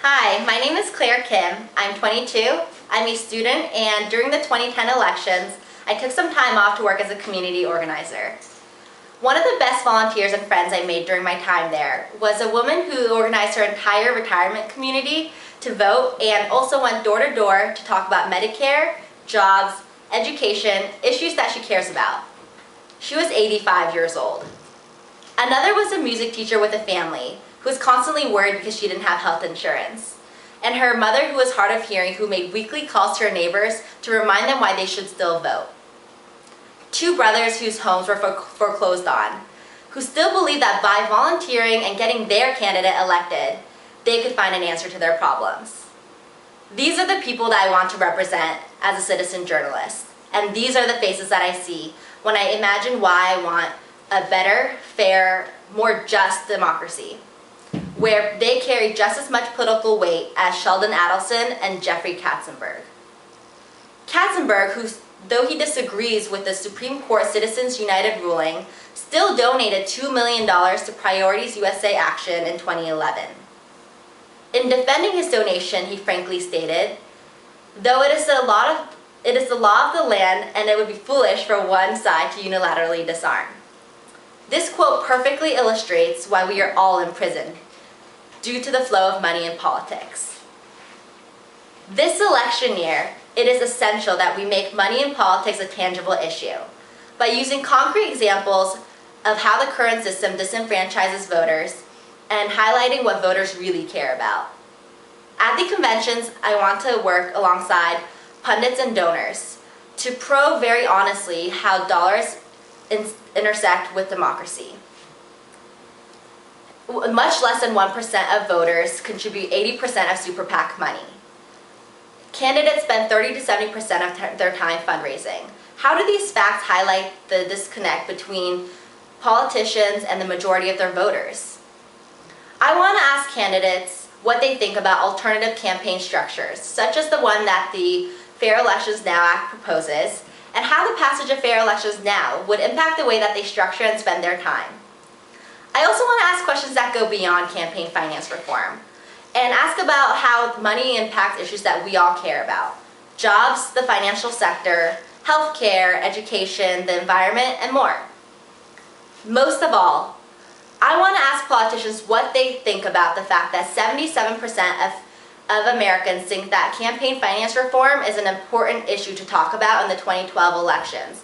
Hi, my name is Claire Kim. I'm 22. I'm a student, and during the 2010 elections, I took some time off to work as a community organizer. One of the best volunteers and friends I made during my time there was a woman who organized her entire retirement community to vote and also went door to door to talk about Medicare, jobs, education, issues that she cares about. She was 85 years old. Another was a music teacher with a family who was constantly worried because she didn't have health insurance. And her mother, who was hard of hearing, who made weekly calls to her neighbors to remind them why they should still vote. Two brothers whose homes were foreclosed on, who still believed that by volunteering and getting their candidate elected, they could find an answer to their problems. These are the people that I want to represent as a citizen journalist. And these are the faces that I see when I imagine why I want a better, fair, more just democracy, where they carry just as much political weight as Sheldon Adelson and Jeffrey Katzenberg. Katzenberg, who, though he disagrees with the Supreme Court Citizens United ruling, still donated $2 million to Priorities USA Action in 2011. In defending his donation, he frankly stated, "Though it is the law of the land, and it would be foolish for one side to unilaterally disarm." This quote perfectly illustrates why we are all imprisoned, due to the flow of money in politics. This election year, it is essential that we make money in politics a tangible issue by using concrete examples of how the current system disenfranchises voters and highlighting what voters really care about. At the conventions, I want to work alongside pundits and donors to probe very honestly how dollars intersect with democracy. Much less than 1% of voters contribute 80% of super PAC money. Candidates spend 30 to 70% of their time fundraising. How do these facts highlight the disconnect between politicians and the majority of their voters? I want to ask candidates what they think about alternative campaign structures, such as the one that the Fair Elections Now Act proposes, and how the passage of Fair Elections Now would impact the way that they structure and spend their time. I also want to ask questions that go beyond campaign finance reform and ask about how money impacts issues that we all care about: jobs, the financial sector, healthcare, education, the environment, and more. Most of all, I want to ask politicians what they think about the fact that 77% of Americans think that campaign finance reform is an important issue to talk about in the 2012 elections.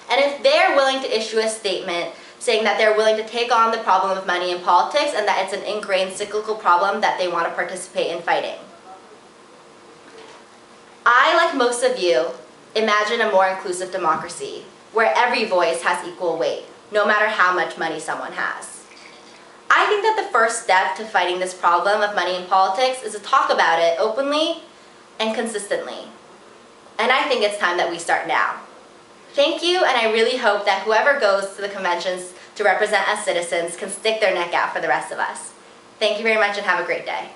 And if they're willing to issue a statement saying that they're willing to take on the problem of money in politics and that it's an ingrained cyclical problem that they want to participate in fighting. I, like most of you, imagine a more inclusive democracy where every voice has equal weight, no matter how much money someone has. I think that the first step to fighting this problem of money in politics is to talk about it openly and consistently. And I think it's time that we start now. Thank you, and I really hope that whoever goes to the conventions to represent us citizens can stick their neck out for the rest of us. Thank you very much and have a great day.